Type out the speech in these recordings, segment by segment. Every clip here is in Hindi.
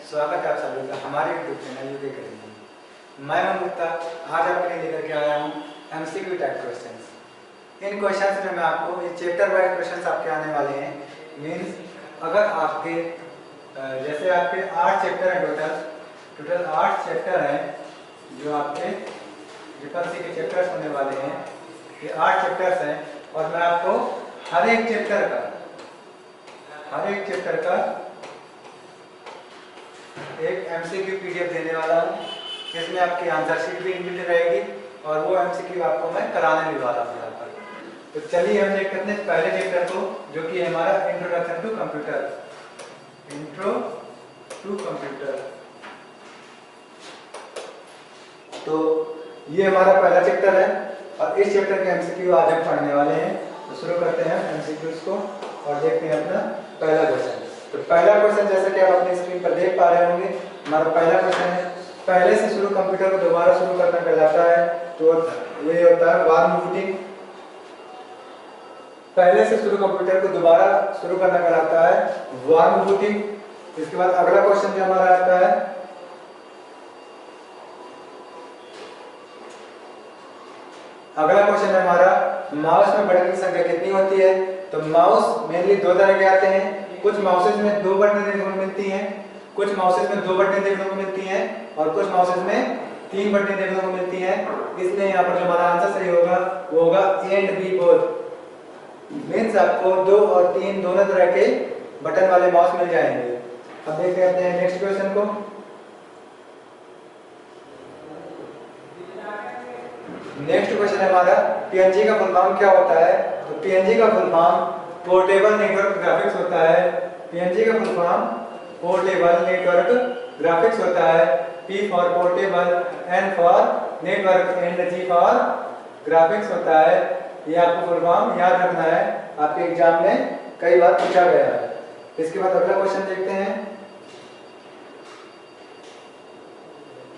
स्वागत है आप सभी का हमारे यूट्यूब चैनल यूके करेंगे। मैं मुक्ता आज आपके लिए लेकर के आया हूँ एमसीक्यू टाइप क्वेश्चंस। इन क्वेश्चंस में मैं आपको ये चैप्टर वाइज क्वेश्चंस आपके आने वाले हैं। मीन्स अगर आपके जैसे आपके 8 चैप्टर हैं, टोटल 8 चैप्टर हैं जो आपके जीपीएससी के चैप्टर्स होने वाले हैं। ये 8 चैप्टर्स हैं और मैं आपको हर एक चैप्टर का एक एमसीक्यू पीडीएफ देने वाला हूँ। इसमें आपकी आंसर शीट भी इनबिल्ट रहेगी और वो एमसीक्यू आपको मैं कराने भी वाला हूँ यहाँ पर। तो चलिए हम देख करते हैं पहले चैप्टर को, जो कि हमारा introduction to computer. Intro to computer, तो ये हमारा पहला चैप्टर है और इस चैप्टर के एमसीक्यू आज हम पढ़ने वाले हैं। तो शुरू करते हैं एमसीक्यूज को और देखते हैं अपना पहला क्वेश्चन। तो पहला क्वेश्चन जैसा कि आप अपनी स्क्रीन पर देख पा रहे होंगे, हमारा पहला क्वेश्चन है पहले से शुरू कंप्यूटर को दोबारा शुरू करना कहलाता है। तो ये होता है वार्म बूटिंग। पहले से शुरू कंप्यूटर को दोबारा शुरू करना कहलाता है वार्म बूटिंग। इसके बाद अगला क्वेश्चन जो हमारा आता है, अगला क्वेश्चन है हमारा माउस में बटन की संख्या कितनी होती है। तो माउस मेनली दो तरह के आते हैं। कुछ माउसेज में 2 बटन देखने को मिलती हैं, कुछ माउसेज में 2 बटन देखने को मिलती हैं और कुछ माउसेज में 3 बटन देखने को मिलती हैं। इसलिए यहाँ पर जो हमारा आंसर सही होगा वो होगा A and B both. Means आपको 2 और 3 दोनों तरह के बटन वाले माउस मिल जाएंगे। अब देख लेते हैं नेक्स्ट क्वेश्चन को। नेक्स्ट क्वेश्चन है हमारा पीएनजी का फुल फॉर्म क्या होता है। तो पीएनजी का full form portable network graphics होता है। पीएनजी का full form portable network graphics होता है। P for portable, N for network and G for graphics होता है। ये आपको फुल फॉर्म याद रखना है, आपके एग्जाम में कई बार पूछा गया है। इसके बाद अगला क्वेश्चन देखते हैं।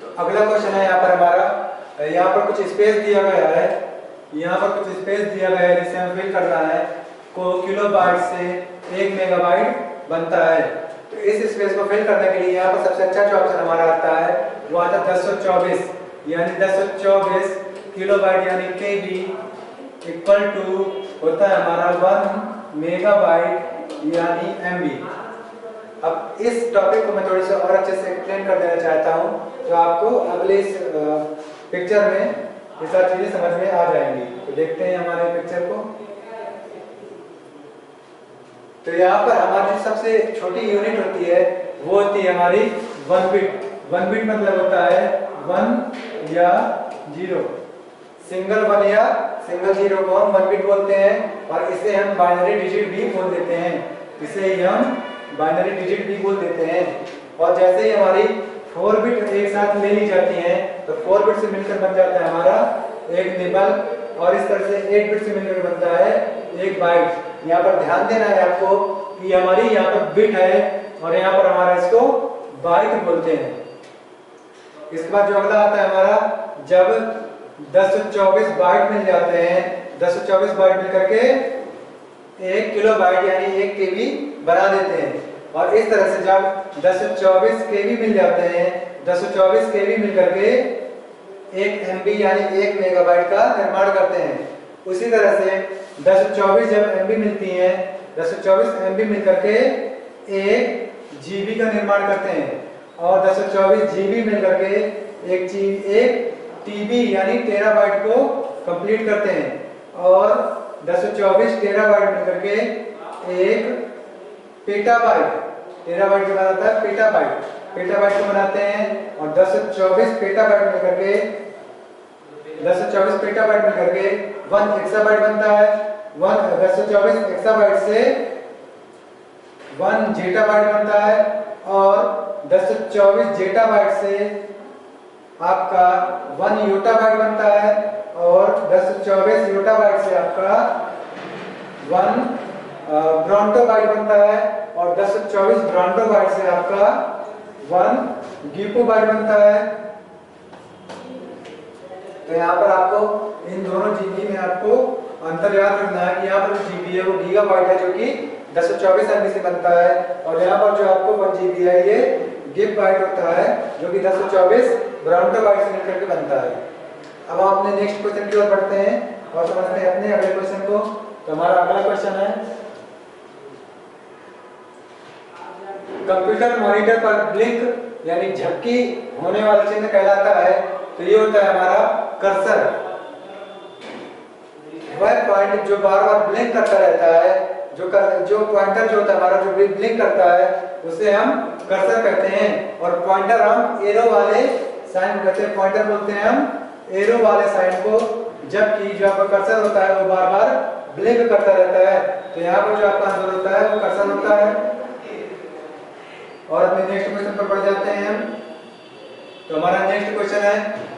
तो अगला क्वेश्चन है यहाँ पर हमारा, यहाँ पर कुछ स्पेस दिया गया है, यहाँ पर कुछ स्पेस दिया गया है जिसे हमें फिल करना है। को किलोबाइट से 1 मेगाबाइट बनता है। तो इस स्पेस को फिल करने के लिए यहाँ पर सबसे अच्छा जो ऑप्शन हमारा आता है वो आता है 1024, यानी 1024 किलोबाइट यानी केबी इक्वल टू होता है हमारा 1 मेगाबाइट यानी एमबी। अब इस टॉपिक को मैं थोड़ी सी और अच्छे से एक्सप्लेन कर देना चाहता हूँ, तो आपको अगले इस पिक्चर में ये सारी चीजें समझ में आ जाएंगी। तो देखते हैं हमारे पिक्चर को। तो यहाँ पर हमारी सबसे छोटी यूनिट होती है वो होती है हमारी 1 बिट। 1 बिट मतलब होता है 1 या 0। सिंगल 1 या सिंगल 0 को हम 1 बिट बोलते हैं और इसे हम बाइनरी डिजिट भी बोल देते हैं। इसे हम बाइनरी डिजिट भी बोल देते हैं। और जैसे ही हमारी 4 बिट एक साथ ले ली जाती हैं तो 4 बिट से मिलकर बन जाता है हमारा एक निबल और इस तरह से 8 बिट से मिलकर बनता है एक बाइट। यहाँ पर ध्यान देना है आपको कि हमारी यहाँ पर बिट है और यहाँ पर हमारा इसको बाइट बोलते हैं। इसके बाद जो अगला आता है हमारा, जब 1024 बाइट मिल जाते हैं, 1024 बाइट मिल करके 1 किलोबाइट यानी 1 केबी बना देते हैं। और इस तरह से जब 1024 केबी मिल जाते हैं, 1024 केबी मिल करके 1 एमबी यानी 1 मेगाबाइट का निर्माण करते हैं। उसी तरह से 1024 जब एमबी मिलती हैं, 1024 एमबी मिलकर के 1 जीबी का निर्माण करते हैं और 1024 जीबी मिलकर के 1 टीबी यानी टेराबाइट को कंप्लीट करते हैं और 1024 टेराबाइट मिलकर के 1 पेटाबाइट, टेराबाइट के बाद आता है पेटाबाइट, पेटाबाइट को बनाते हैं और 1024 पेटाबाइट मिलकर के 1024 पेटाबाइट मिलकर के 1 एक्साबाइट बनता है। 1024 एक्साबाइट से 1 जेटाबाइट बनता है और 1024 जेटाबाइट से आपका 1 योटाबाइट बनता है और 1024 योटाबाइट से आपका 1 ब्रॉन्टोबाइट बनता है और 1024 ब्रॉन्टोबाइट से आपका 1 गीपोबाइट बनता है। तो यहाँ पर आपको इन दोनों जीबी में आपको अंतर याद रखना है कि यहाँ पर जो जीबी है वो गीगाबाइट है जो कि 1024 एमबी से बनता है और यहाँ पर जो आपको 1 जीबी है ये गिब बाइट होता है जो कि 1024 ब्राउन बाइट से मिलकर के बनता है। अब हम अपने नेक्स्ट क्वेश्चन की ओर बढ़ते हैं और समझते हैं अपने अगले क्वेश्चन को। तो हमारा अगला क्वेश्चन है, कंप्यूटर मॉनिटर पर ब्लिंक यानी झपकी होने वाला चिन्ह कहलाता है। तो ये होता है हमारा कर्सर। वह पॉइंट जो बार बार ब्लिंक करता रहता है, जो पॉइंटर जो होता है हमारा जो ब्लिंक करता है उसे हम कर्सर कहते हैं। और पॉइंटर हम एरो वाले साइन कहते हैं, पॉइंटर बोलते हैं हम एरो वाले साइन को, जबकि जो आपका कर्सर होता है वो बार बार ब्लिंक करता रहता है। तो यहाँ पर जो आपका आंसर होता है वो कर्सर होता है। और अपने नेक्स्ट क्वेश्चन पर बढ़ जाते हैं हम। तो हमारा नेक्स्ट क्वेश्चन है,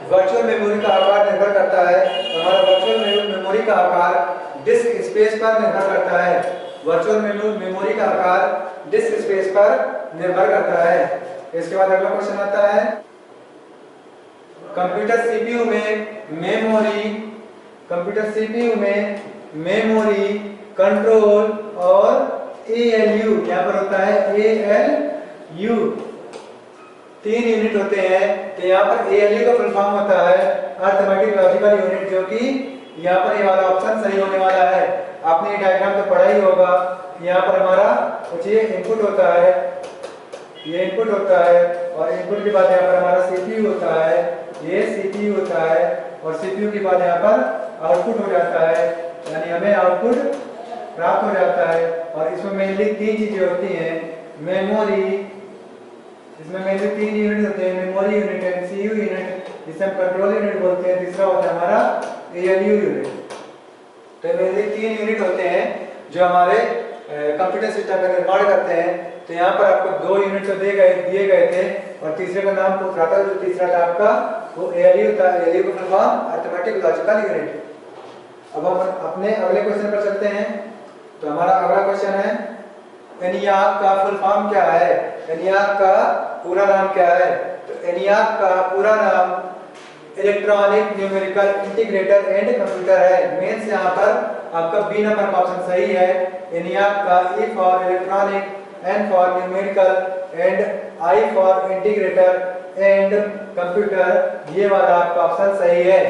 वर्चुअल मेमोरी का आकार निर्भर करता है। तो हमारा वर्चुअल मेमोरी का आकार डिस्क स्पेस पर निर्भर करता है। वर्चुअल मेमोरी का आकार डिस्क स्पेस पर निर्भर करता है। इसके बाद अगला क्वेश्चन आता है, कंप्यूटर सीपीयू में मेमोरी कंट्रोल और एएलयू, यहाँ पर होता है एएलयू, 3 यूनिट होते हैं। तो यहाँ पर एएलयू का फुल फॉर्म होता है अरिथमेटिक लॉजिकल यूनिट, जो कि यहाँ पर ये वाला ऑप्शन सही होने वाला है। आपने ये डायग्राम तो पढ़ा ही होगा। यहाँ पर हमारा कुछ ये इनपुट होता है, ये इनपुट होता है, और इनपुट के बाद यहाँ पर हमारा सीपीयू होता है, ये सीपीयू होता है, और सीपीयू के बाद यहाँ पर आउटपुट हो जाता है, यानी हमें आउटपुट प्राप्त हो जाता है। और इसमें मेनली 3 चीजें होती हैं, मेमोरी, इसमें मेनली 3 यूनिट होते हैं, मेमोरी यूनिट, एमसीयू यूनिट, जिसे हम कंट्रोल यूनिट बोलते हैं, तीसरा होता है हमारा एएलयू यूनिट। तो मेनली 3 यूनिट होते हैं जो हमारे कंप्यूटर सिस्टम का निर्माण करते हैं। तो यहाँ पर आपको 2 यूनिट तो दिए गए थे, और तीसरे का नाम पूछ रहा था, जो तीसरा था आपका वो एएलयू था, एएलयू का full form arithmetic logical unit. अब हम अपने अगले क्वेश्चन पर चलते हैं। तो हमारा अगला क्वेश्चन है, एनियाक का फुल फॉर्म क्या है? एनियाक का पूरा नाम क्या है? तो एनियाक का पूरा नाम electronic numerical integrator and computer है। मेंस यहाँ पर आपका बी नंबर का ऑप्शन सही है। एनियाक का E for electronic, N for numerical and I for integrator and computer, ये वाला आपका ऑप्शन सही है।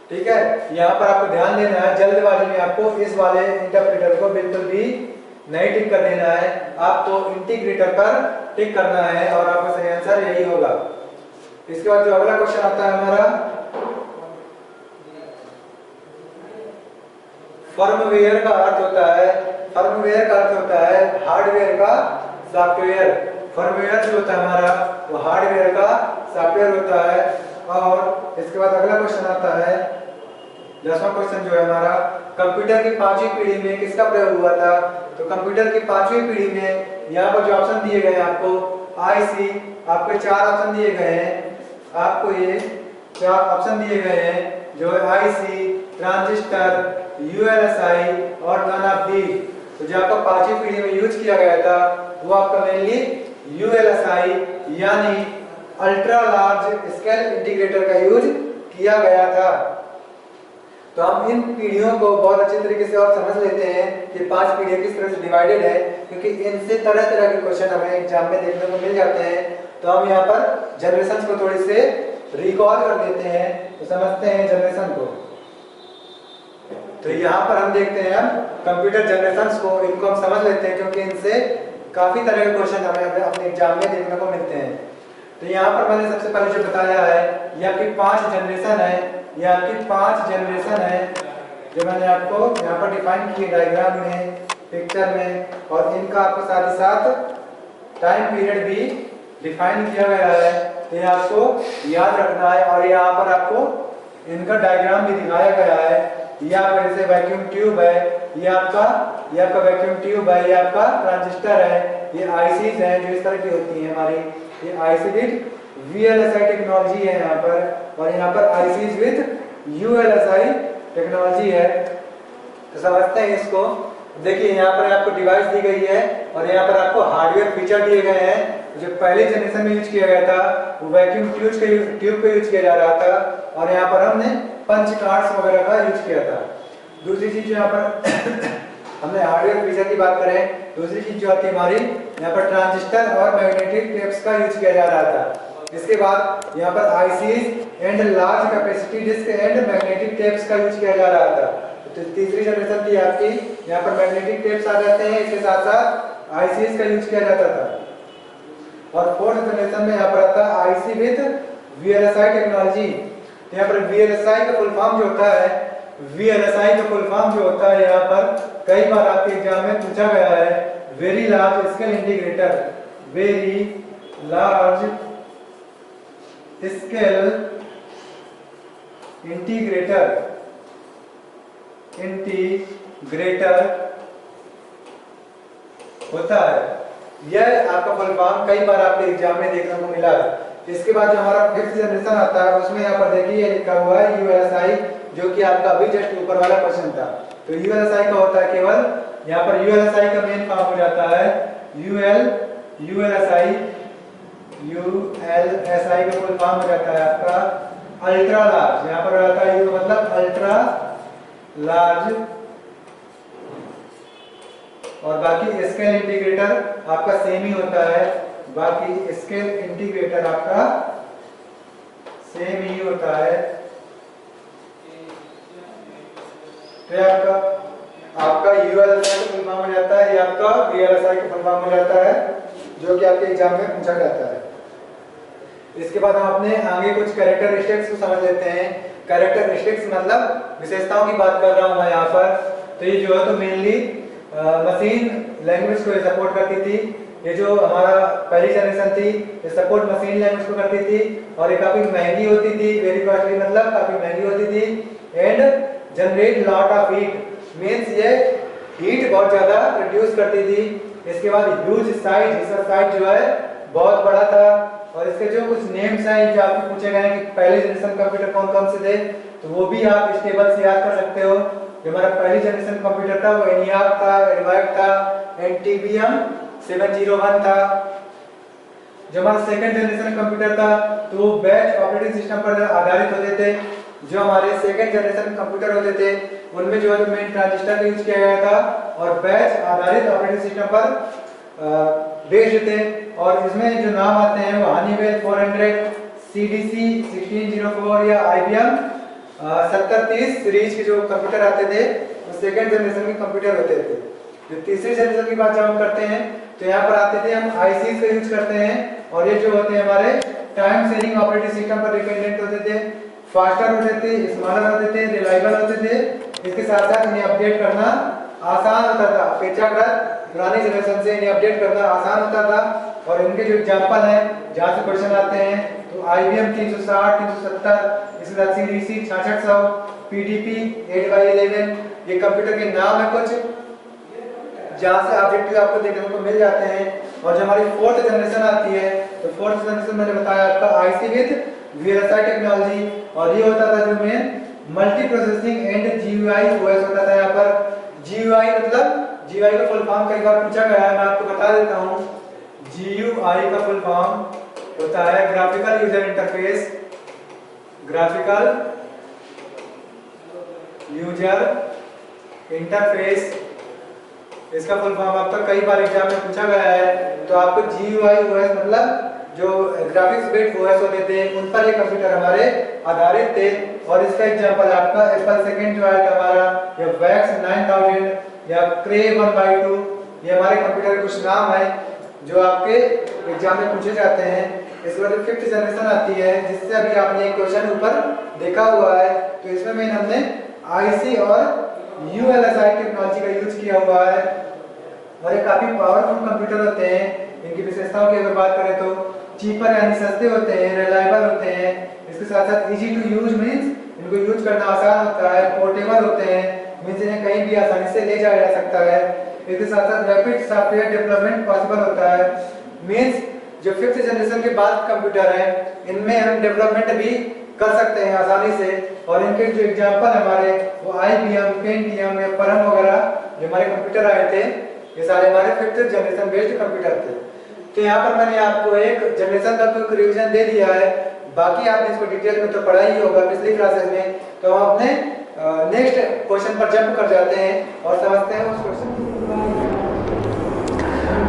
ठीक है, यहाँ पर आपको ध्यान देना है, जल्दबाजी में आपको इस वाले इंटरप्रेटर को बिल्कुल भी नहीं टिक कर देना है, आपको इंटीग्रेटर पर टिक करना है और आपका सही आंसर यही होगा। इसके बाद जो अगला क्वेश्चन आता है हमारा, फर्मवेयर का अर्थ होता है, फर्मवेयर का अर्थ होता है हार्डवेयर का सॉफ्टवेयर। फर्मवेयर जो होता है हमारा वो हार्डवेयर का सॉफ्टवेयर होता है। और इसके बाद अगला क्वेश्चन आता है, 10वां क्वेश्चन जो है हमारा, कंप्यूटर की 5वीं पीढ़ी में किसका प्रयोग हुआ था? तो कंप्यूटर की 5वीं पीढ़ी में यहाँ पर जो ऑप्शन दिए गए हैं आपको, आईसी, आपके 4 ऑप्शन दिए गए हैं, आपको ये 4 ऑप्शन दिए गए हैं जो है आईसी, ट्रांजिस्टर, यूएलएसआई और नन ऑफ दीज। तो जो आपका 5वीं पीढ़ी में यूज किया गया था वो आपका मेनली यूएलएसआई यानी अल्ट्रा लार्ज स्केल इंटीग्रेटर का यूज किया गया था। तो हम इन पीढ़ियों को बहुत अच्छे तरीके से और समझ लेते हैं कि 5 पीढ़ियां किस तरह से डिवाइडेड है, क्योंकि इनसे तरह तरह के क्वेश्चन हमें एग्जाम में देखने को मिल जाते हैं। तो हम यहाँ पर जनरेशन को थोड़ी से रिकॉल कर देते हैं, तो समझते हैं जनरेशन को। तो यहाँ पर हम देखते हैं कंप्यूटर जनरेशंस को, इनको हम समझ लेते हैं क्योंकि इनसे काफी तरह के क्वेश्चन हमें अपने एग्जाम में देखने को मिलते हैं। तो यहाँ पर मैंने सबसे पहले जो बताया है, ये आपकी 5 जनरेशन है, ये आपकी 5 जनरेशन है जो मैंने आपको यहाँ पर डिफाइन किए डायग्राम में, पिक्चर में, और इनका आपको साथ ही साथ टाइम पीरियड भी डिफाइन किया गया है। तो ये आपको याद रखना है। और यहाँ पर आपको इनका डायग्राम भी दिखाया गया है। ये आपका जैसे वैक्यूम ट्यूब है, ये आपका वैक्यूम ट्यूब है, ये आपका ट्रांजिस्टर है, ये आईसीज हैं जो इस तरह की होती हैं हमारी, ये आईसी विद वीएलएसआई टेक्नोलॉजी है यहाँ पर, और यहाँ पर आईसीज विद यूएलएसआई टेक्नोलॉजी है। तो समझते हैं इसको। देखिए यहाँ पर आपको डिवाइस दी गई है और यहाँ पर आपको हार्डवेयर फीचर दिए गए हैं। जो पहले जनरेशन में यूज किया गया था वो वैक्यूम ट्यूब का यूज किया जा रहा था, और यहाँ पर हमने पंच कार्ड्स वगैरह का यूज किया था। दूसरी चीज यहाँ पर हमने हार्डवेयर फीचर की बात करें, दूसरी चीज जो आती है हमारी यहाँ पर ट्रांजिस्टर और मैग्नेटिक टेप्स का यूज किया जा रहा था। इसके बाद यहाँ पर ICs and large capacity disk and magnetic tapes का यूज किया जा रहा था। तो तीसरी जनरेशन थी आपकी, यहाँ पर मैग्नेटिक टेप्स आ जाते हैं, इसके साथ साथ आईसीज का यूज किया जाता था। और फोर्थ जनरेशन में यहाँ पर आता है आईसी विद वीएलएसआई टेक्नोलॉजी। तो यहाँ पर वीएलएसआई का फुल फॉर्म जो होता है, वीएलएसआई का फुल फॉर्म जो होता है यहाँ पर कई बार आपके एग्जाम में पूछा गया है, very large scale integrator, very large scale integrator होता है। यह आपका फुल फॉर्म कई बार आपके एग्जाम में देखने को मिला है। इसके बाद जो हमारा फिफ्थ जनरेशन आता है उसमें यहाँ पर देखिए लिखा हुआ है यूएलएसआई, जो कि आपका अभी जस्ट ऊपर वाला क्वेश्चन था। तो यूएलएसआई का होता है केवल यहाँ पर यूएलएसआई का मेन फॉर्म हो जाता है यूएलएसआई का फुल फॉर्म हो जाता है आपका अल्ट्रा लार्ज। यहाँ पर आता है यू मतलब अल्ट्रा लार्ज, और बाकी स्केल इंटीग्रेटर आपका सेम ही होता है, बाकी स्केल इंटीग्रेटर आपका सेम ही होता है। तो आपका यूएलएसआई का फुल फॉर्म हो जाता है, ये आपका वीएलएसआई का फुल फॉर्म हो जाता है, जो कि आपके एग्जाम में पूछा जाता है। इसके बाद हम अपने आगे कुछ कैरेक्टरिस्टिक्स को समझ लेते हैं। कैरेक्टरिस्टिक्स मतलब विशेषताओं की बात कर रहा हूं मैं यहाँ पर। तो ये जो है तो मेनली मशीन लैंग्वेज को सपोर्ट करती थी। ये जो हमारा पहली जनरेशन थी ये सपोर्ट मशीन लैंग्वेज को करती थी, और ये काफी महंगी होती थी, वेरी कॉस्टली मतलब काफी महंगी होती थी। And generate lot of heat, means ये हीट बहुत ज्यादा प्रोड्यूस करती थी। इसके बाद ह्यूज साइज, इसका साइज जो है बहुत बड़ा था। और इसके जो कुछ नेम्स हैं जो आपको पूछे गए हैं कि पहले जनरेशन कंप्यूटर कौन कौन से थे, तो वो भी आप इस टेबल से याद कर सकते हो। जो हमारा पहली जनरेशन कंप्यूटर था वो एनियाक था, एडवाइड था, एनटीबीएम 701 था। जो हमारा सेकंड जनरेशन कंप्यूटर था तो वो बैच ऑपरेटिंग सिस्टम पर आधारित होते थे। जो हमारे सेकंड जनरेशन कंप्यूटर होते थे उनमें जो है मेन ट्रांजिस्टर का यूज किया गया था, और बैच आधारित ऑपरेटिंग सिस्टम पर बेस्ड थे। और इसमें जो नाम आते हैं वो हनीवेल 400, सीडीसी 1604 या आईबीएम 7030 सीरीज के जो कंप्यूटर आते थे वो सेकंड जनरेशन के कंप्यूटर होते थे। जो तीसरी जनरेशन की बात जब हम करते हैं तो यहाँ पर आते थे हम आईसीज का यूज करते हैं, और ये जो होते हैं हमारे टाइम शेयरिंग ऑपरेटिंग सिस्टम पर डिपेंडेंट होते थे, फास्टर होते थे, स्मॉलर होते थे, रिलायबल होते थे। इसके साथ साथ इन्हें अपडेट करना आसान होता था, अपेक्षाकृत पुरानी जनरेशन से इन्हें अपडेट करना आसान होता था। और इनके जो एग्जांपल हैं जहाँ से क्वेश्चन आते हैं तो IBM 360, 370, इसके साथ CDC 6600, PDP 8x11, ये कंप्यूटर के नाम है कुछ जहाँ से ऑब्जेक्टिव आपको देखने को मिल जाते हैं। और जो हमारी फोर्थ जनरेशन आती है तो फोर्थ जनरेशन मैंने बताया आपका आईसी विद वीएलएसआई टेक्नोलॉजी, और ये होता था जो main multi processing and GUI OS होता था। यहाँ पर जीयूआई मतलब जीयूआई का फुल फॉर्म कई बार पूछा गया है, मैं आपको बता देता हूँ। जीयूआई का फुल फॉर्म होता है graphical user interface, graphical user interface. इसका फुल फॉर्म आपका कई बार एग्जाम में पूछा गया है। तो आपको GUI OS मतलब जो ग्राफिक्स बेस्ड OS होते थे उन पर ये कंप्यूटर हमारे आधारित थे। और इसका एग्जांपल आपका एप्पल सेकंड जो है हमारा या वैक्स 9000 या क्रे 1/2, ये हमारे कंप्यूटर के कुछ नाम है जो आपके एग्जाम में पूछे जाते हैं। इसके बाद फिफ्थ जनरेशन आती है जिससे अभी आपने एक क्वेश्चन ऊपर देखा हुआ है। तो इसमें मेन हमने आईसी और यूएलएसआई टेक्नोलॉजी का यूज किया हुआ है, और ये काफी पावरफुल कंप्यूटर होते हैं। इनकी विशेषताओं की अगर बात करें तो चीपर यानी सस्ते होते हैं, रिलायबल होते हैं, इसके साथ साथ इजी टू यूज मींस इनको यूज करना आसान होता है, पोर्टेबल होते हैं मींस इन्हें कहीं भी आसानी से ले जाया जा सकता है। इसके साथ साथ रैपिड सॉफ्टवेयर डेवलपमेंट पॉसिबल होता है मींस जो फिफ्थ जनरेशन के बाद कंप्यूटर हैं इनमें हम डेवलपमेंट भी कर सकते हैं आसानी से। और इनके जो एग्जांपल हमारे वो IBM, पेंटियम या परम वगैरह जो हमारे कंप्यूटर आए थे ये सारे हमारे फिफ्थ जनरेशन बेस्ड कंप्यूटर थे। तो यहाँ पर मैंने आपको एक जनरेशन का कोई रिवीजन दे दिया है, बाकी आपने इसको डिटेल में तो पढ़ा ही होगा पिछली क्लासेस में। तो हम अपने नेक्स्ट क्वेश्चन पर जंप कर जाते हैं और समझते हैं उस क्वेश्चन।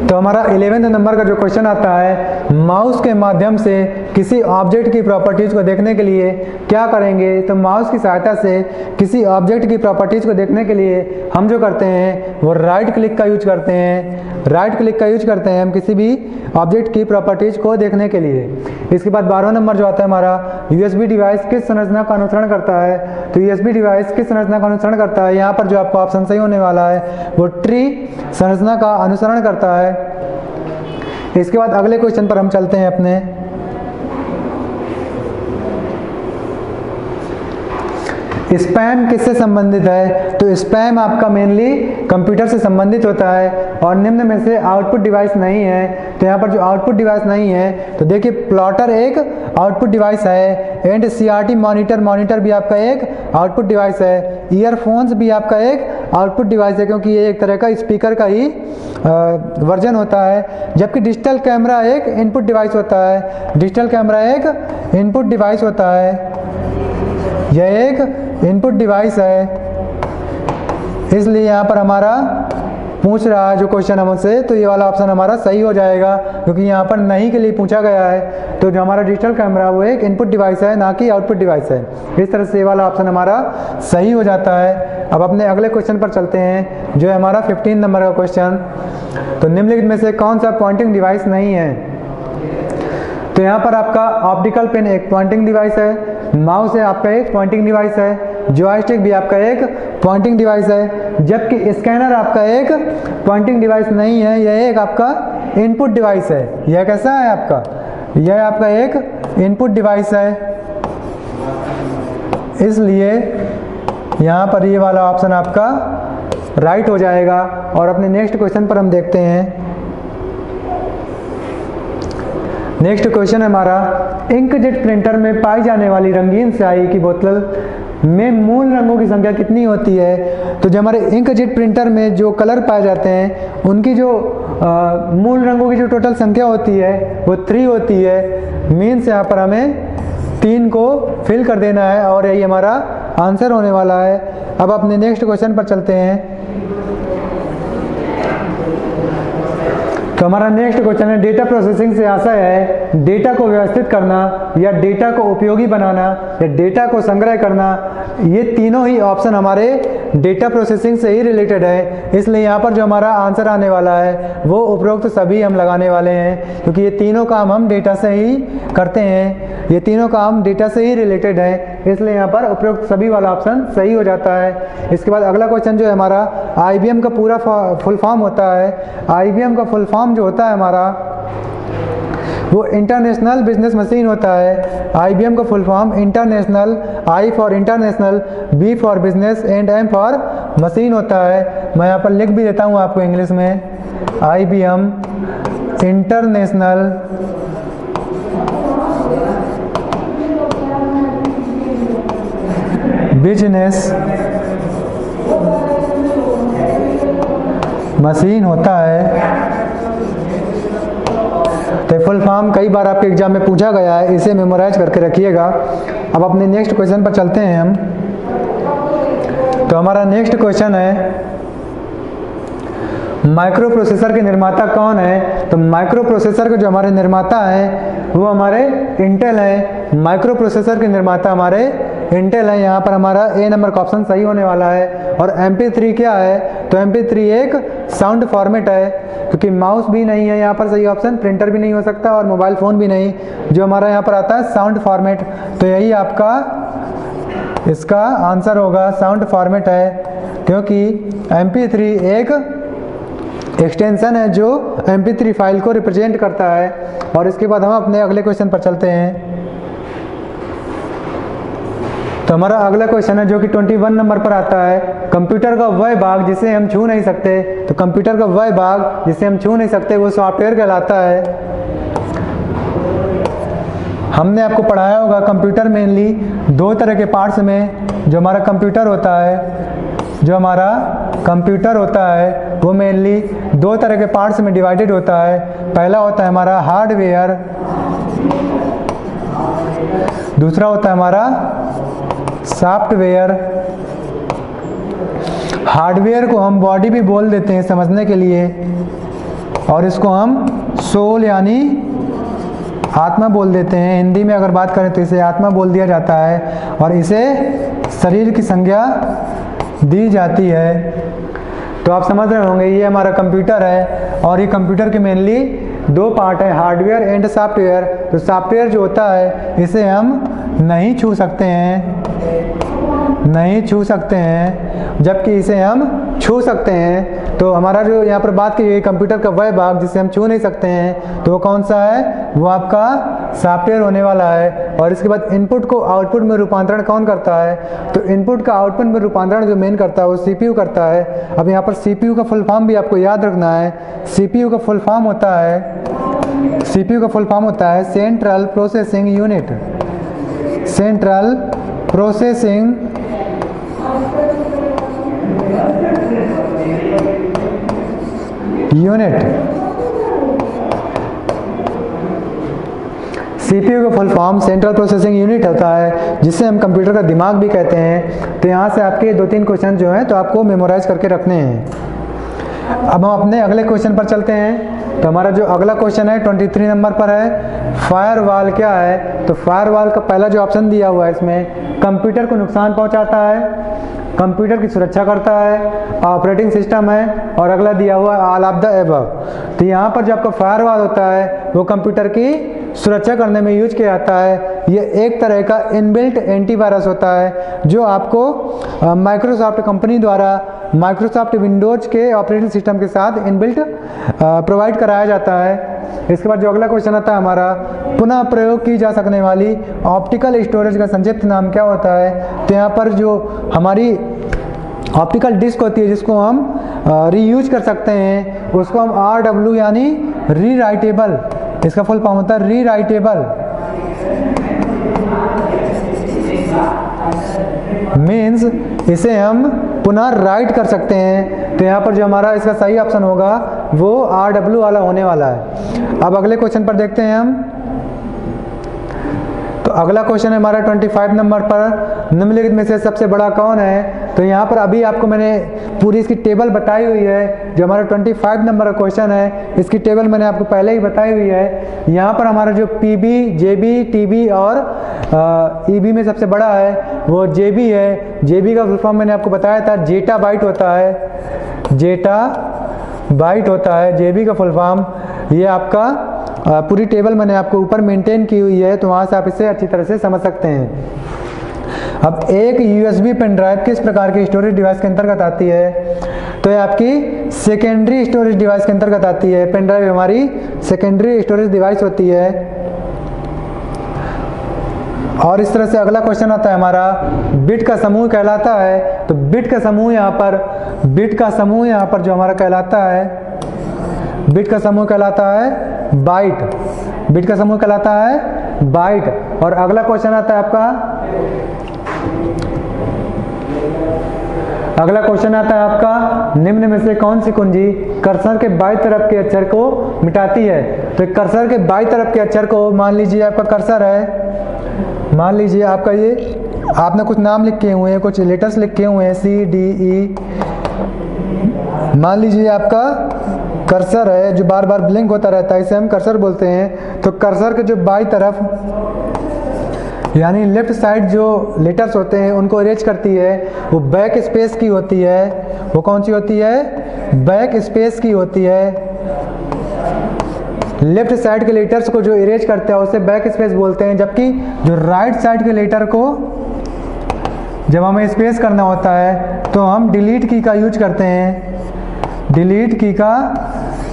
तो हमारा 11वें नंबर का जो क्वेश्चन आता है, माउस के माध्यम से किसी ऑब्जेक्ट की प्रॉपर्टीज को देखने के लिए क्या करेंगे। तो माउस की सहायता से किसी ऑब्जेक्ट की प्रॉपर्टीज को देखने के लिए हम जो करते हैं वो राइट क्लिक का यूज करते हैं। राइट क्लिक का यूज करते हैं हम किसी भी ऑब्जेक्ट की प्रॉपर्टीज को देखने के लिए। इसके बाद 12वां नंबर जो आता है हमारा, यूएसबी डिवाइस किस संरचना का अनुसरण करता है। तो यूएसबी डिवाइस किस संरचना का अनुसरण करता है, यहाँ पर जो आपको ऑप्शन सही होने वाला है वो ट्री संरचना का अनुसरण करता है। इसके बाद अगले क्वेश्चन पर हम चलते हैं अपने। स्पैम किससे संबंधित है। तो स्पैम आपका मेनली कंप्यूटर से संबंधित होता है और निम्न में से आउटपुट डिवाइस नहीं है। तो यहाँ पर जो आउटपुट डिवाइस नहीं है, तो देखिए प्लॉटर एक आउटपुट डिवाइस है, एंड सीआरटी मॉनिटर भी आपका एक आउटपुट डिवाइस है, ईयरफोन्स भी आपका एक आउटपुट डिवाइस है क्योंकि ये एक तरह का स्पीकर का ही वर्जन होता है। जबकि डिजिटल कैमरा एक इनपुट डिवाइस होता है। डिजिटल कैमरा एक इनपुट डिवाइस होता है, यह एक इनपुट डिवाइस है। इसलिए यहाँ पर हमारा पूछ रहा है जो क्वेश्चन हमसे, तो ये वाला ऑप्शन हमारा सही हो जाएगा क्योंकि यहाँ पर नहीं के लिए पूछा गया है। तो जो हमारा डिजिटल कैमरा वो एक इनपुट डिवाइस है, ना कि आउटपुट डिवाइस है। इस तरह से ये वाला ऑप्शन हमारा सही हो जाता है। अब अपने अगले क्वेश्चन पर चलते हैं जो है हमारा 15 नंबर का क्वेश्चन। तो निम्नलिखित में से कौन सा पॉइंटिंग डिवाइस नहीं है। तो यहाँ पर आपका ऑप्टिकल पेन एक पॉइंटिंग डिवाइस है, माउस है आपका एक पॉइंटिंग डिवाइस है, जॉयस्टिक भी आपका एक पॉइंटिंग डिवाइस है। जबकि स्कैनर आपका एक पॉइंटिंग डिवाइस नहीं है, यह एक आपका इनपुट डिवाइस है। यह कैसा है आपका, यह आपका एक इनपुट डिवाइस है। इसलिए यहाँ पर ये वाला ऑप्शन आपका राइट हो जाएगा। और अपने नेक्स्ट क्वेश्चन पर हम देखते हैं। नेक्स्ट क्वेश्चन है हमारा, इंकजेट प्रिंटर में पाई जाने वाली रंगीन स्याही की बोतल में मूल रंगों की संख्या कितनी होती है। तो जो हमारे इंकजेट प्रिंटर में जो कलर पाए जाते हैं उनकी जो मूल रंगों की जो टोटल संख्या होती है वो 3 होती है। मीन्स यहाँ पर हमें 3 को फिल कर देना है और यही हमारा आंसर होने वाला है। अब अपने नेक्स्ट क्वेश्चन पर चलते हैं। तो हमारा नेक्स्ट क्वेश्चन है, डेटा प्रोसेसिंग से आशय है डेटा को व्यवस्थित करना या डेटा को उपयोगी बनाना या डेटा को संग्रह करना। ये तीनों ही ऑप्शन हमारे डेटा प्रोसेसिंग से ही रिलेटेड है। इसलिए यहाँ पर जो हमारा आंसर आने वाला है वो उपरोक्त सभी हम लगाने वाले हैं क्योंकि ये तीनों काम हम डेटा से ही करते हैं। ये तीनों काम डेटा से ही रिलेटेड है, इसलिए यहाँ पर उपरोक्त सभी वाला ऑप्शन सही हो जाता है। इसके बाद अगला क्वेश्चन जो है हमारा, IBM का पूरा फुल फॉर्म होता है। IBM का फुल फॉर्म जो होता है हमारा वो इंटरनेशनल बिजनेस मशीन होता है। IBM का full form international, I for international, B for business and M for machine होता है। मैं यहाँ पर लिख भी देता हूँ आपको इंग्लिश में, IBM इंटरनेशनल बिजनेस मशीन होता है। तो फुल फॉर्म कई बार आपके एग्जाम में पूछा गया है, इसे मेमोराइज करके रखिएगा। अब अपने नेक्स्ट क्वेश्चन पर चलते हैं हम। तो हमारा नेक्स्ट क्वेश्चन है, माइक्रो प्रोसेसर के निर्माता कौन है। तो माइक्रो प्रोसेसर के जो हमारे निर्माता हैं वो हमारे इंटेल है। माइक्रो प्रोसेसर के निर्माता हमारे इंटेल है। यहाँ पर हमारा ए नंबर का ऑप्शन सही होने वाला है। और MP3 क्या है, तो MP3 एक साउंड फॉर्मेट है क्योंकि माउस भी नहीं है यहाँ पर सही ऑप्शन, प्रिंटर भी नहीं हो सकता और मोबाइल फ़ोन भी नहीं। जो हमारा यहाँ पर आता है साउंड फॉर्मेट, तो यही आपका इसका आंसर होगा, साउंड फॉर्मेट है क्योंकि MP3 एक एक्सटेंशन है जो MP3 फाइल को रिप्रेजेंट करता है। और इसके बाद हम अपने अगले क्वेश्चन पर चलते हैं। तो हमारा अगला क्वेश्चन है जो कि 21 नंबर पर आता है, कंप्यूटर का वह भाग जिसे हम छू नहीं सकते। तो कंप्यूटर का वह भाग जिसे हम छू नहीं सकते वो सॉफ्टवेयर कहलाता है। हमने आपको पढ़ाया होगा कंप्यूटर मेनली 2 तरह के पार्ट्स में जो हमारा कंप्यूटर होता है, जो हमारा कंप्यूटर होता है वो मेनली 2 तरह के पार्ट्स में डिवाइडेड होता है। पहला होता है हमारा हार्डवेयर, दूसरा होता है हमारा सॉफ्टवेयर। हार्डवेयर को हम बॉडी भी बोल देते हैं समझने के लिए, और इसको हम सोल यानी आत्मा बोल देते हैं। हिंदी में अगर बात करें तो इसे आत्मा बोल दिया जाता है, और इसे शरीर की संज्ञा दी जाती है। तो आप समझ रहे होंगे ये हमारा कंप्यूटर है, और ये कंप्यूटर के मेनली दो पार्ट है, हार्डवेयर एंड सॉफ्टवेयर। तो सॉफ्टवेयर जो होता है इसे हम नहीं छू सकते हैं, नहीं छू सकते हैं, जबकि इसे हम छू सकते हैं। तो हमारा जो यहाँ पर बात की गई कंप्यूटर का वह भाग जिसे हम छू नहीं सकते हैं, तो वो कौन सा है? वो आपका सॉफ्टवेयर होने वाला है। और इसके बाद इनपुट को आउटपुट में रूपांतरण कौन करता है? तो इनपुट का आउटपुट में रूपांतरण जो मेन करता है वो सीपीयू करता है। अब यहाँ पर सीपीयू का फुल फॉर्म भी आपको याद रखना है। सीपीयू का फुल फॉर्म होता है, सीपीयू का फुल फॉर्म होता है central processing unit, central processing unit. CPU का full form central processing unit होता है, जिसे हम कंप्यूटर का दिमाग भी कहते हैं। तो यहाँ से आपके 2-3 क्वेश्चन जो हैं तो आपको मेमोराइज करके रखने हैं। अब हम अपने अगले क्वेश्चन पर चलते हैं। तो हमारा जो अगला क्वेश्चन है 23 नंबर पर है, फायरवॉल क्या है? तो फायरवॉल का पहला जो ऑप्शन दिया हुआ है इसमें कंप्यूटर को नुकसान पहुंचाता है, कंप्यूटर की सुरक्षा करता है, ऑपरेटिंग सिस्टम है, और अगला दिया हुआ ऑल ऑफ द अबव। तो यहाँ पर जो आपका फायरवॉल होता है वो कंप्यूटर की सुरक्षा करने में यूज किया जाता है। ये एक तरह का इनबिल्ट एंटीवायरस होता है जो आपको माइक्रोसॉफ्ट कंपनी द्वारा माइक्रोसॉफ्ट विंडोज के ऑपरेटिंग सिस्टम के साथ इनबिल्ट प्रोवाइड कराया जाता है। इसके बाद जो अगला क्वेश्चन आता है हमारा, पुनः प्रयोग की जा सकने वाली ऑप्टिकल स्टोरेज का संक्षिप्त नाम क्या होता है? तो यहाँ पर जो हमारी ऑप्टिकल डिस्क होती है जिसको हम रीयूज कर सकते हैं उसको हम RW यानी रीराइटेबल, इसका फुल फॉर्म होता है रीराइटेबल, मीन्स इसे हम पुनः राइट कर सकते हैं। तो यहाँ पर जो हमारा इसका सही ऑप्शन होगा वो RW वाला होने वाला है। अब अगले क्वेश्चन पर देखते हैं हम। तो अगला क्वेश्चन है हमारा 25 नंबर पर, निम्नलिखित में से सबसे बड़ा कौन है? तो यहाँ पर अभी आपको मैंने पूरी इसकी टेबल बताई हुई है। जो हमारा 25 नंबर का क्वेश्चन है इसकी टेबल मैंने आपको पहले ही बताई हुई है। यहाँ पर हमारा जो PB, JB, TB और EB में सबसे बड़ा है वो JB है। JB का फुल फॉर्म मैंने आपको बताया था जेटा बाइट होता है, जेटा बाइट होता है JB का फुल फॉर्म। ये आपका पूरी टेबल मैंने आपको ऊपर मेंटेन की हुई है, तो वहाँ से आप इसे अच्छी तरह से समझ सकते हैं। अब एक USB पेन ड्राइव किस प्रकार की स्टोरेज डिवाइस के अंतर्गत आती है? तो ये आपकी सेकेंडरी स्टोरेज डिवाइस के अंतर्गत आती है। पेन ड्राइव हमारी सेकेंडरी स्टोरेज डिवाइस होती है। और इस तरह से अगला क्वेश्चन आता है हमारा, बिट का समूह कहलाता है। तो बिट का समूह यहाँ पर, बिट का समूह यहाँ पर जो हमारा कहलाता है, बिट का समूह कहलाता है बाइट, बिट का समूह कहलाता है बाइट। और अगला क्वेश्चन आता है आपका, अगला क्वेश्चन आता है आपका, निम्न में से कौन सी कुंजी कर्सर के बाईं तरफ के अक्षर को मिटाती है? तो कर्सर के बाईं तरफ के अक्षर को, मान लीजिए आपका कर्सर है, मान लीजिए आपका ये आपने कुछ नाम लिखे हुए हैं, कुछ लेटर्स लिखे हुए हैं CDE, मान लीजिए आपका कर्सर है जो बार बार ब्लिंक होता रहता है, इसे हम कर्सर बोलते हैं। तो कर्सर के जो बाईं तरफ यानी लेफ्ट साइड जो लेटर्स होते हैं उनको इरेज करती है, वो बैक स्पेस की होती है। वो कौन सी होती है? बैक स्पेस की होती है। लेफ्ट साइड के लेटर्स को जो इरेज करते हैं उसे बैक स्पेस बोलते हैं, जबकि जो राइट साइड के लेटर को जब हमें स्पेस करना होता है तो हम डिलीट की का यूज करते हैं, डिलीट की का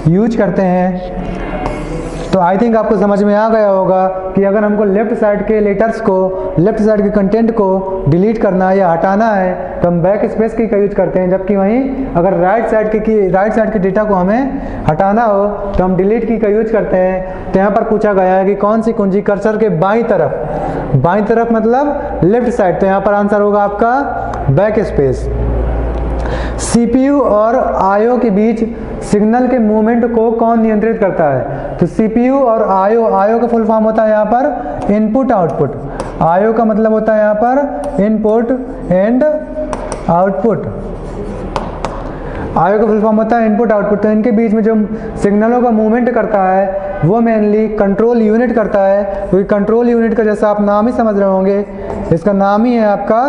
यूज करते हैं। तो आई थिंक आपको समझ में आ गया होगा कि अगर हमको लेफ्ट साइड के लेटर्स को, लेफ्ट साइड के कंटेंट को डिलीट करना है या हटाना है तो हम बैक स्पेस की का यूज करते हैं, जबकि वहीं अगर राइट साइड के डेटा को हमें हटाना हो तो हम डिलीट की का यूज करते हैं। तो यहाँ पर पूछा गया है कि कौन सी कुंजी कर्सर के बाईं तरफ, बाईं तरफ मतलब लेफ्ट साइड, तो यहाँ पर आंसर होगा आपका बैक स्पेस। CPU और IO के बीच सिग्नल के मूवमेंट को कौन नियंत्रित करता है? तो CPU और IO का फुल फॉर्म होता है यहाँ पर इनपुट आउटपुट। IO का मतलब होता है यहाँ पर इनपुट एंड आउटपुट। आईओ का फुल फॉर्म होता है इनपुट आउटपुट। तो इनके बीच में जो सिग्नलों का मूवमेंट करता है वो मेनली कंट्रोल यूनिट करता है, क्योंकि कंट्रोल यूनिट का जैसा आप नाम ही समझ रहे होंगे, इसका नाम ही है आपका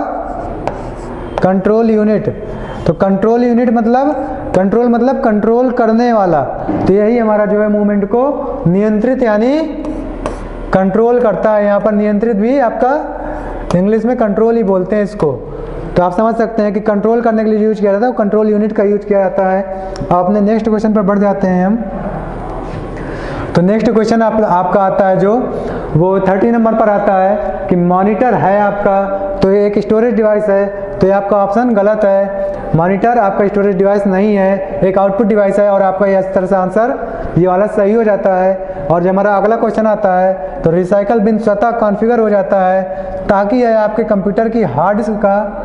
कंट्रोल यूनिट। तो कंट्रोल यूनिट मतलब कंट्रोल करने वाला। तो यही हमारा जो है मूवमेंट को नियंत्रित यानी कंट्रोल करता है। यहाँ पर नियंत्रित भी आपका इंग्लिश में कंट्रोल ही बोलते हैं इसको। तो आप समझ सकते हैं कि कंट्रोल करने के लिए यूज किया जाता है, कंट्रोल यूनिट का यूज किया जाता है। आपने नेक्स्ट क्वेश्चन पर बढ़ जाते हैं हम। तो नेक्स्ट क्वेश्चन आपका आता है जो वो 30 नंबर पर आता है कि मॉनिटर है आपका, तो ये एक स्टोरेज डिवाइस है। तो ये आपका ऑप्शन गलत है, मॉनिटर आपका स्टोरेज डिवाइस नहीं है, एक आउटपुट डिवाइस है। और आपका इस तरह से आंसर ये वाला सही हो जाता है। और जब हमारा अगला क्वेश्चन आता है तो रिसाइकल बिन स्वतः कॉन्फ़िगर हो जाता है ताकि यह आपके कंप्यूटर की हार्ड डिस्क का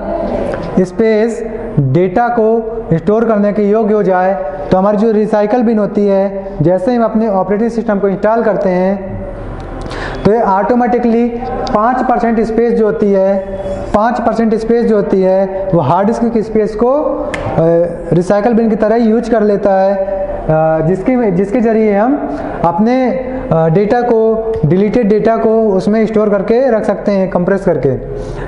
स्पेस डेटा को स्टोर करने के योग्य हो जाए। तो हमारी जो रिसाइकल बिन होती है, जैसे ही हम अपने ऑपरेटिंग सिस्टम को इंस्टॉल करते हैं तो ये ऑटोमेटिकली 5% स्पेस जो होती है, 5% स्पेस जो होती है वो हार्ड डिस्क की स्पेस को रिसाइकल बिन की तरह यूज कर लेता है, जिसके ज़रिए हम अपने डेटा को, डिलीटेड डेटा को उसमें स्टोर करके रख सकते हैं, कंप्रेस करके।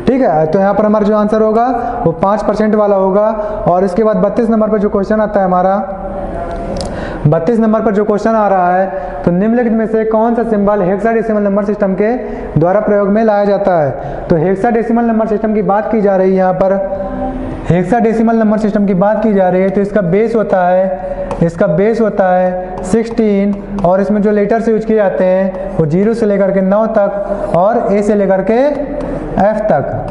ठीक है, तो यहाँ पर हमारा जो आंसर होगा वो 5% वाला होगा। और इसके बाद 32 नंबर पर जो क्वेश्चन आता है हमारा, 32 नंबर पर जो क्वेश्चन आ रहा है, तो निम्नलिखित में से कौन सा सिंबल हेक्साडेसिमल नंबर सिस्टम के द्वारा प्रयोग में लाया जाता है। तो हेक्साडेसिमल नंबर सिस्टम की बात की जा रही है, यहाँ पर हेक्साडेसिमल नंबर सिस्टम की बात की जा रही है। तो इसका बेस होता है 16 और इसमें जो लेटर्स यूज किए जाते हैं वो 0 से लेकर के 9 तक और ए से लेकर के एफ तक।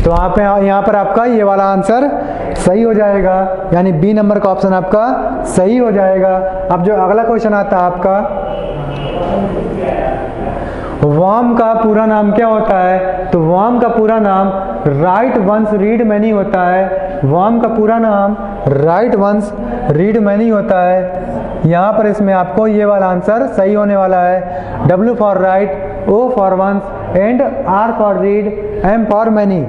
तो यहाँ पर आपका ये वाला आंसर सही हो जाएगा, यानी बी नंबर का ऑप्शन आपका सही हो जाएगा। अब जो अगला क्वेश्चन आता है आपका, वर्म का पूरा नाम क्या होता है। तो वर्म का पूरा नाम राइट वंस रीड मैनी होता है। वर्म का पूरा नाम राइट वंस रीड मैनी होता है। यहाँ पर इसमें आपको ये वाला आंसर सही होने वाला है। W for write, O for once and R for read, M for many.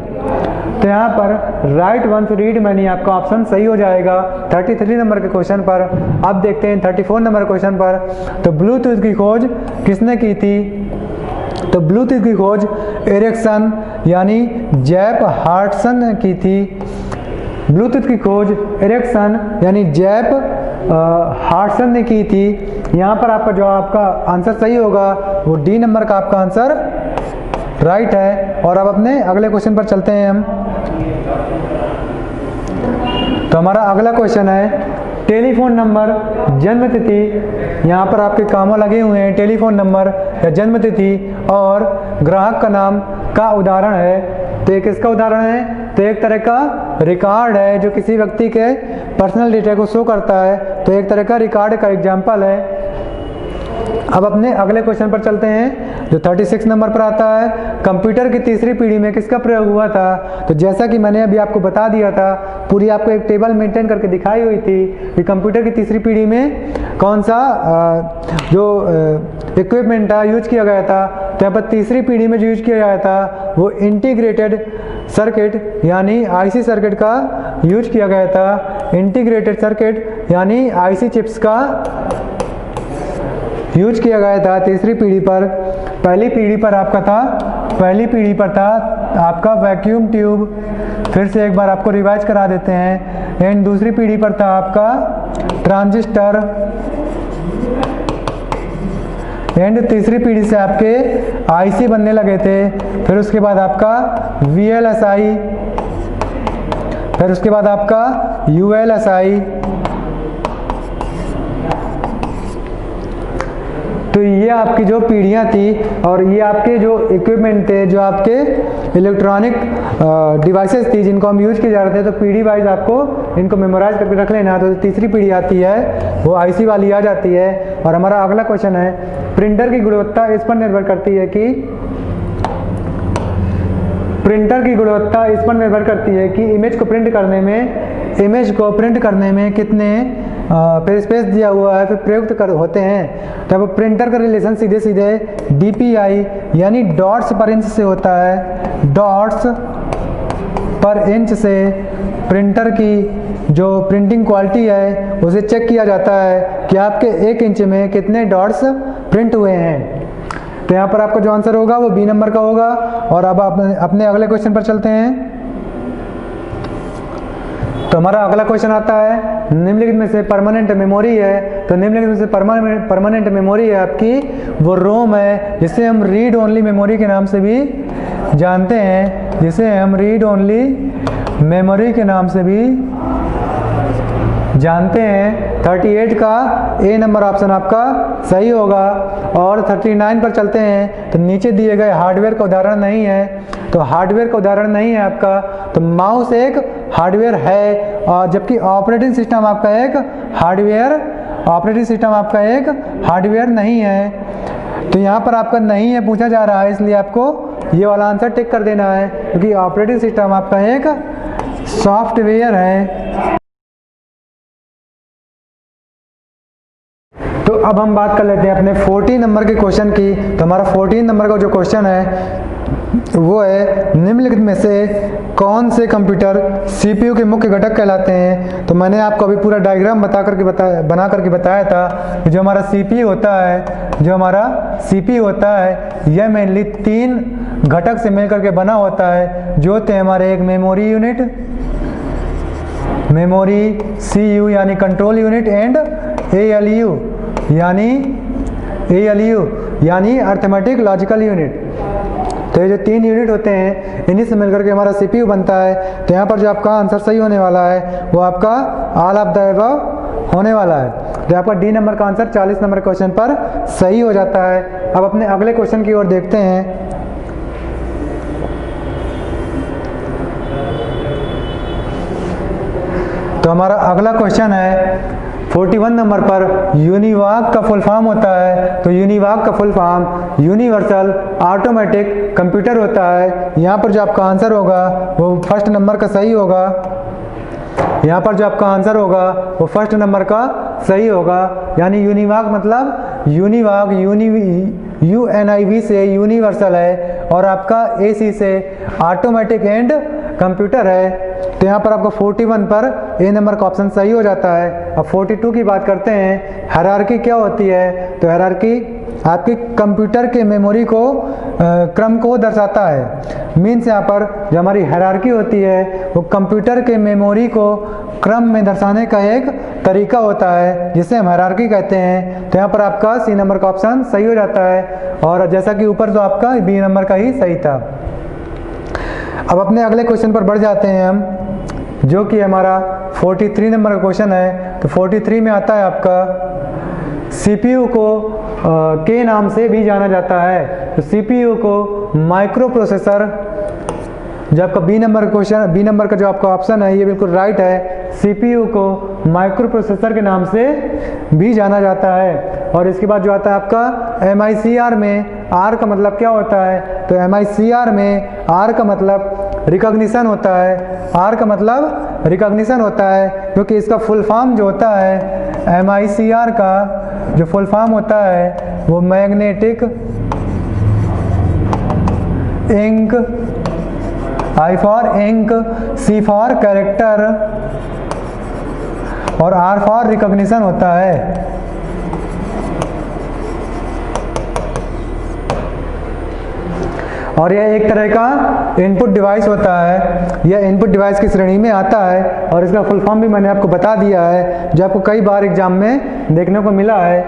तो यहाँ पर राइट वंस रीड मैनी आपका ऑप्शन सही हो जाएगा 33 नंबर के क्वेश्चन पर। अब देखते हैं 34 नंबर क्वेश्चन पर। तो ब्लूटूथ की खोज किसने की थी। तो ब्लूटूथ की खोज एरिक्सन यानी जैप हार्टसन ने की थी। ब्लूटूथ की खोज एरिक्सन यानी जैप हार्टसन ने की थी। यहाँ पर आपका जो आपका आंसर सही होगा वो डी नंबर का आपका आंसर राइट है। और अब अपने अगले क्वेश्चन पर चलते हैं हम। तो हमारा अगला क्वेश्चन है टेलीफोन नंबर, जन्म तिथि। यहाँ पर आपके कामों लगे हुए हैं टेलीफोन नंबर या जन्म तिथि और ग्राहक का नाम का उदाहरण है। तो एक इसका उदाहरण है, तो एक तरह का रिकॉर्ड है जो किसी व्यक्ति के पर्सनल डेटा को शो करता है। तो एक तरह का रिकॉर्ड का एग्जाम्पल है। अब अपने अगले क्वेश्चन पर चलते हैं जो 36 नंबर पर आता है। कंप्यूटर की तीसरी पीढ़ी में किसका प्रयोग हुआ था। तो जैसा कि मैंने अभी आपको बता दिया था, पूरी आपको एक टेबल मेंटेन करके दिखाई हुई थी कि कंप्यूटर की तीसरी पीढ़ी में कौन सा जो इक्विपमेंट था यूज किया गया था। तो यहाँ पर तीसरी पीढ़ी में जो यूज किया गया था वो इंटीग्रेटेड सर्किट यानी आईसी सर्किट का यूज किया गया था। इंटीग्रेटेड सर्किट यानी आईसी चिप्स का यूज किया गया था तीसरी पीढ़ी पर। पहली पीढ़ी पर था आपका वैक्यूम ट्यूब। फिर से एक बार आपको रिवाइज करा देते हैं। एंड दूसरी पीढ़ी पर था आपका ट्रांजिस्टर। एंड तीसरी पीढ़ी से आपके आईसी बनने लगे थे। फिर उसके बाद आपका VLSI, फिर उसके बाद आपका ULSI। तो ये आपकी जो पीढ़ियाँ थी और ये आपके जो इक्विपमेंट थे, जो आपके इलेक्ट्रॉनिक डिवाइसेस थी जिनको हम यूज किए जा रहे थे। तो पीढ़ी वाइज आपको इनको मेमोराइज करके रख लेना। तो तीसरी पीढ़ी आती है वो आईसी वाली आ जाती है। और हमारा अगला क्वेश्चन है प्रिंटर की गुणवत्ता इस पर निर्भर करती है कि इमेज को प्रिंट करने में कितने फिर स्पेस दिया हुआ है, फिर प्रयुक्त होते हैं। तो अब प्रिंटर का रिलेशन सीधे सीधे DPI यानी डॉट्स पर इंच से होता है। डॉट्स पर इंच से प्रिंटर की जो प्रिंटिंग क्वालिटी है उसे चेक किया जाता है कि आपके 1 इंच में कितने डॉट्स प्रिंट हुए हैं। तो यहाँ पर आपका जो आंसर होगा वो बी नंबर का होगा। और अब आप अपने अगले क्वेश्चन पर चलते हैं। तो हमारा अगला क्वेश्चन आता है, निम्नलिखित में से परमानेंट मेमोरी है। तो निम्नलिखित में से परमानेंट मेमोरी है आपकी वो रोम है, जिसे हम रीड ओनली मेमोरी के नाम से भी जानते हैं, जिसे हम रीड ओनली मेमोरी के नाम से भी जानते हैं। 38 का ए नंबर ऑप्शन आपका सही होगा। और 39 पर चलते हैं। तो नीचे दिए गए हार्डवेयर का उदाहरण नहीं है, तो हार्डवेयर का उदाहरण नहीं है आपका। तो माउस एक हार्डवेयर है, और जबकि ऑपरेटिंग सिस्टम आपका एक हार्डवेयर नहीं है। तो यहाँ पर आपका नहीं है पूछा जा रहा है, इसलिए आपको ये वाला आंसर टिक कर देना है, क्योंकि ऑपरेटिंग सिस्टम आपका एक सॉफ्टवेयर है। तो अब हम बात कर लेते हैं अपने 14 नंबर के क्वेश्चन की। तो हमारा 14 नंबर का जो क्वेश्चन है वो है, निम्नलिखित में से कौन से कंप्यूटर सीपीयू के मुख्य घटक कहलाते हैं। तो मैंने आपको अभी पूरा डायग्राम बना करके बताया था कि जो हमारा सीपीयू होता है यह मेनली 3 घटक से मिलकर के बना होता है, जो होते हैं हमारे एक मेमोरी यूनिट, मेमोरी सीयू यानी कंट्रोल यूनिट, एंड एएलयू यानी अर्थमेटिक लॉजिकल यूनिट। तो ये जो 3 यूनिट होते हैं इन्हीं से मिलकर के हमारा सीपीयू बनता है। तो यहाँ पर जो आपका आंसर सही होने वाला है वो आपका ऑल ऑफ द अबव होने वाला है। तो आपका डी नंबर का आंसर 40 नंबर क्वेश्चन पर सही हो जाता है। अब अपने अगले क्वेश्चन की ओर देखते हैं। तो हमारा अगला क्वेश्चन है 41 नंबर पर, यूनिवाक का फुल फॉर्म होता है। तो यूनिवाक का full form universal automatic computer होता है। यहाँ पर जो आपका आंसर होगा वो फर्स्ट नंबर का सही होगा। यहाँ पर जो आपका आंसर होगा वो फर्स्ट नंबर का सही होगा। यानी यूनिवाक मतलब UNIV से यूनिवर्सल है, और आपका AC से ऑटोमेटिक एंड कंप्यूटर है। तो यहाँ पर आपको 41 पर ए नंबर का ऑप्शन सही हो जाता है। अब 42 की बात करते हैं। हायरार्की क्या होती है। तो हायरार्की आपके कंप्यूटर के मेमोरी को क्रम को दर्शाता है। मीन्स यहाँ पर जो हमारी हायरार्की होती है वो कंप्यूटर के मेमोरी को क्रम में दर्शाने का एक तरीका होता है, जिसे हम हायरार्की कहते हैं। तो यहाँ पर आपका सी नंबर का ऑप्शन सही हो जाता है। और जैसा कि ऊपर तो आपका बी नंबर का ही सही था। अब अपने अगले क्वेश्चन पर बढ़ जाते हैं हम, जो कि हमारा 43 नंबर का क्वेश्चन है। तो 43 में आता है सीपीयू को के नाम से भी जाना जाता है। तो सीपीयू को माइक्रो प्रोसेसर, जो आपका बी नंबर का जो आपका ऑप्शन है ये बिल्कुल राइट है। सीपीयू को माइक्रो प्रोसेसर के नाम से भी जाना जाता है। और इसके बाद जो आता है आपका MICR में आर का मतलब क्या होता है। तो MICR में आर का मतलब रिकॉग्निशन होता है। आर का मतलब रिकॉग्निशन होता है, क्योंकि इसका फुल फॉर्म जो होता है MICR का जो फुल फॉर्म होता है वो magnetic ink, I for ink, C for character और R फॉर रिकॉग्निशन होता है। और यह एक तरह का इनपुट डिवाइस होता है। यह इनपुट डिवाइस की श्रेणी में आता है, और इसका फुल फॉर्म भी मैंने आपको बता दिया है, जो आपको कई बार एग्जाम में देखने को मिला है।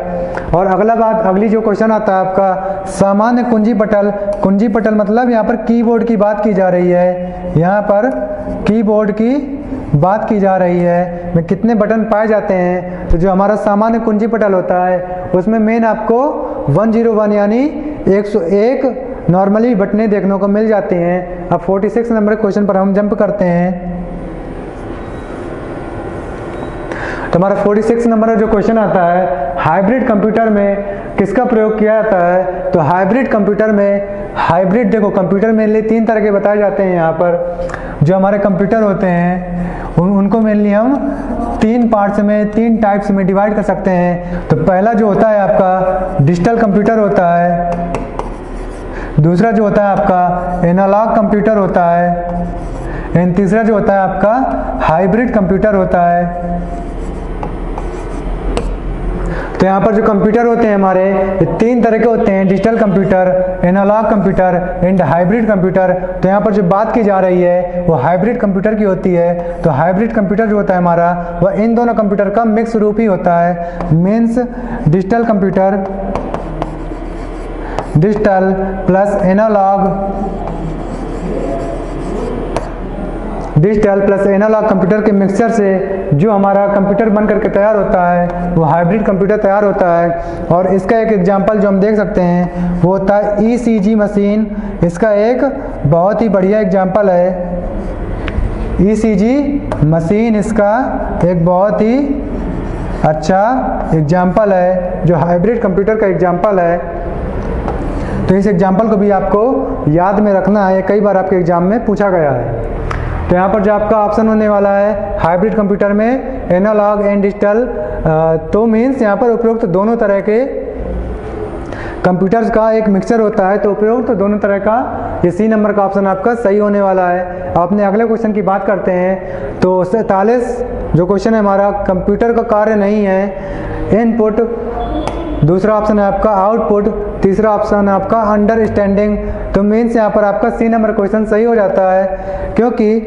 और अगली जो क्वेश्चन आता है आपका सामान्य कुंजी पटल। कुंजी पटल मतलब यहाँ पर कीबोर्ड की बात की जा रही है। यहाँ पर कीबोर्ड की बात की जा रही है में कितने बटन पाए जाते हैं। तो जो हमारा सामान्य कुंजी पटल होता है उसमें मेन आपको 101 यानी 101 नॉर्मली बटने देखने को मिल जाती हैं। अब 46 नंबर क्वेश्चन पर हम जंप करते हैं। तो हमारा 46 नंबर जो क्वेश्चन आता है, हाइब्रिड कंप्यूटर में किसका प्रयोग किया जाता है। तो हाइब्रिड कंप्यूटर में, हाइब्रिड देखो कंप्यूटर मेनली 3 तरह के बताए जाते हैं। यहाँ पर जो हमारे कंप्यूटर होते हैं उनको मेनली हम 3 पार्ट्स में, 3 टाइप्स में डिवाइड कर सकते हैं। तो पहला जो होता है आपका डिजिटल कंप्यूटर होता है, दूसरा जो होता है आपका एनालॉग कंप्यूटर होता है, एंड तीसरा जो होता है आपका हाइब्रिड कंप्यूटर होता है। तो यहाँ पर जो कंप्यूटर होते हैं हमारे, ये 3 तरह के होते हैं, digital computer, analog computer and hybrid computer. तो यहाँ पर जो बात की जा रही है वो हाइब्रिड कंप्यूटर की होती है। तो हाइब्रिड कंप्यूटर जो होता है हमारा, वह इन दोनों कंप्यूटर का मिक्स रूप ही होता है। Means digital computer, digital plus analog computer के मिक्सचर से जो हमारा कंप्यूटर बन करके तैयार होता है वो हाइब्रिड कंप्यूटर तैयार होता है। और इसका एक एग्जांपल जो हम देख सकते हैं वो होता है ECG मशीन। इसका एक बहुत ही बढ़िया एग्जांपल है ECG मशीन, इसका एक बहुत ही अच्छा एग्जांपल है जो हाइब्रिड कंप्यूटर का एग्जांपल है। तो इस एग्जांपल को भी आपको याद में रखना है, कई बार आपके एग्जाम में पूछा गया है। तो यहाँ पर जो आपका ऑप्शन होने वाला है हाइब्रिड कंप्यूटर में एनालॉग एंड डिजिटल, तो मीन्स यहाँ पर उपरोक्त दोनों तरह के कंप्यूटर्स का एक मिक्सचर होता है। तो उपरोक्त दोनों तरह का, ये C नंबर का ऑप्शन आपका सही होने वाला है। अपने अगले क्वेश्चन की बात करते हैं। तो 47 जो क्वेश्चन है हमारा, कंप्यूटर का कार्य नहीं है इनपुट, दूसरा ऑप्शन है आपका आउटपुट, तीसरा ऑप्शन है आपका अंडरस्टैंडिंग। तो मीन्स यहाँ पर आपका C नंबर क्वेश्चन सही हो जाता है, क्योंकि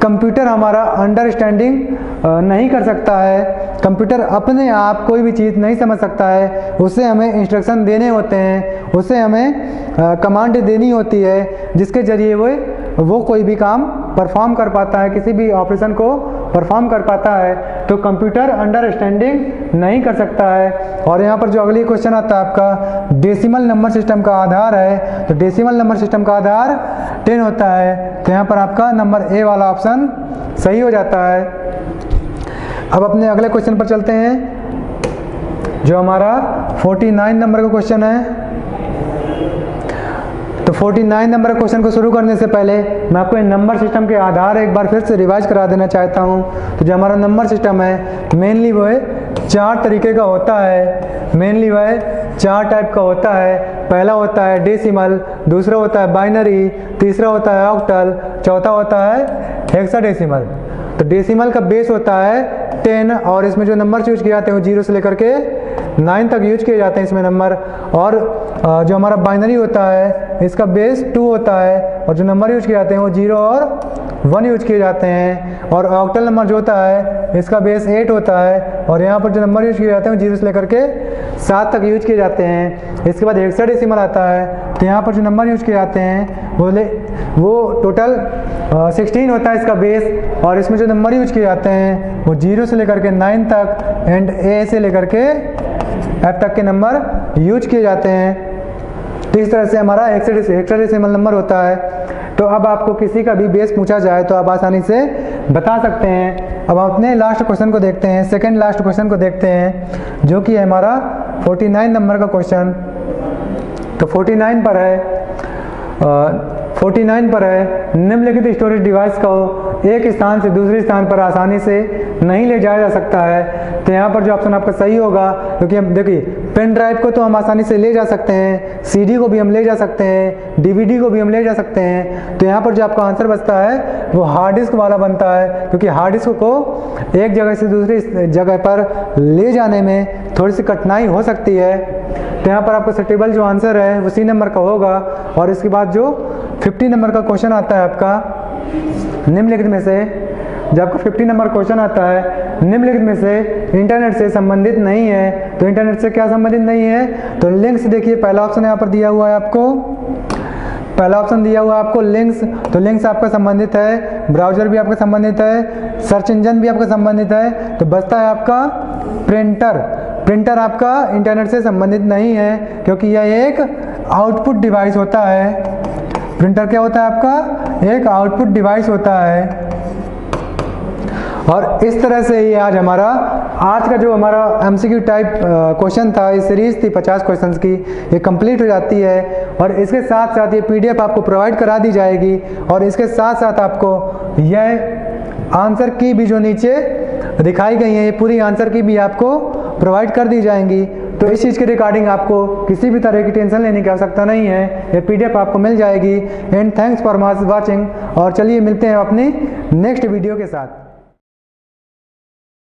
कंप्यूटर हमारा अंडरस्टैंडिंग नहीं कर सकता है। कंप्यूटर अपने आप कोई भी चीज़ नहीं समझ सकता है, उसे हमें इंस्ट्रक्शन देने होते हैं, उसे हमें कमांड देनी होती है, जिसके ज़रिए वो कोई भी काम परफॉर्म कर पाता है, किसी भी ऑपरेशन को परफॉर्म कर पाता है। तो कंप्यूटर अंडरस्टैंडिंग नहीं कर सकता है। और यहाँ पर जो अगली क्वेश्चन आता है आपका, डेसिमल नंबर सिस्टम का आधार है। तो डेसिमल नंबर सिस्टम का आधार 10 होता है। तो यहाँ पर आपका नंबर A वाला ऑप्शन सही हो जाता है। अब अपने अगले क्वेश्चन पर चलते हैं जो हमारा 49 नंबर का क्वेश्चन है। तो 49 नंबर क्वेश्चन को शुरू करने से पहले मैं आपको नंबर सिस्टम के आधार एक बार फिर से रिवाइज करा देना चाहता हूं। तो जो हमारा नंबर सिस्टम है मेनली वो है 4 तरीके का होता है, मेनली वह 4 टाइप का होता है। पहला होता है डेसिमल, दूसरा होता है बाइनरी, तीसरा होता है ऑक्टल, चौथा होता है हेक्साडेसिमल। तो डेसिमल का बेस होता है 10 और इसमें जो नंबर यूज किए जाते हैं वो 0 से लेकर के 9 तक यूज किए जाते हैं इसमें नंबर। और जो हमारा बाइनरी होता है इसका बेस 2 होता है और जो नंबर यूज किए जाते हैं वो 0 और 1 यूज किए जाते हैं। और ऑक्टल नंबर जो होता है इसका बेस 8 होता है और यहाँ पर जो नंबर यूज किए जाते हैं वो 0 से लेकर के 7 तक यूज किए जाते हैं। इसके बाद हेक्साडेसिमल आता है। तो यहाँ पर जो नंबर यूज किए जाते हैं वो टोटल 16 होता है इसका बेस। और इसमें जो नंबर यूज किए जाते हैं वो 0 से लेकर के 9 तक एंड A से लेकर के F तक के नंबर यूज किए जाते हैं। तो इस तरह से हमारा हेक्साडेसिमल नंबर होता है। तो अब आपको किसी का भी बेस पूछा जाए तो आप आसानी से बता सकते हैं। अब हम अपने लास्ट क्वेश्चन को देखते हैं, सेकंड लास्ट क्वेश्चन को देखते हैं जो कि है हमारा 49 नंबर का क्वेश्चन। तो 49 पर है निम्नलिखित स्टोरेज डिवाइस को एक स्थान से दूसरे स्थान पर आसानी से नहीं ले जाया जा सकता है। तो यहाँ पर जो ऑप्शन आपका सही होगा, क्योंकि हम देखिए पेन ड्राइव को तो हम आसानी से ले जा सकते हैं, CD को भी हम ले जा सकते हैं, DVD को भी हम ले जा सकते हैं। तो यहाँ पर जो आपका आंसर बचता है वो हार्ड डिस्क वाला बनता है, क्योंकि हार्ड डिस्क को एक जगह से दूसरी जगह पर ले जाने में थोड़ी सी कठिनाई हो सकती है। तो यहाँ पर आपका सुटेबल जो आंसर है वो C नंबर का होगा। और इसके बाद जो 50 नंबर का क्वेश्चन आता है आपका, निम्नलिखित में से जब आपका 50 नंबर क्वेश्चन आता है निम्नलिखित में से इंटरनेट से संबंधित नहीं है। तो इंटरनेट से क्या संबंधित नहीं है? तो लिंक्स देखिए, पहला ऑप्शन यहाँ पर दिया हुआ है आपको, पहला ऑप्शन दिया हुआ है आपको लिंक्स। तो लिंक्स आपका संबंधित है, ब्राउजर भी आपका संबंधित है, सर्च इंजन भी आपका संबंधित है। तो बचता है आपका प्रिंटर। प्रिंटर आपका इंटरनेट से संबंधित नहीं है, क्योंकि यह एक आउटपुट डिवाइस होता है। प्रिंटर क्या होता है आपका? एक आउटपुट डिवाइस होता है। और इस तरह से ही आज का जो हमारा MCQ टाइप क्वेश्चन था, इस सीरीज थी 50 क्वेश्चंस की, ये कंप्लीट हो जाती है। और इसके साथ साथ ये PDF आपको प्रोवाइड करा दी जाएगी। और इसके साथ साथ आपको यह आंसर की भी जो नीचे दिखाई गई है, ये पूरी आंसर की भी आपको प्रोवाइड कर दी जाएंगी। तो इस चीज़ के रिगार्डिंग आपको किसी भी तरह की टेंशन लेने की आवश्यकता नहीं है, ये PDF आपको मिल जाएगी। एंड थैंक्स फॉर वॉचिंग, और चलिए मिलते हैं अपने नेक्स्ट वीडियो के साथ।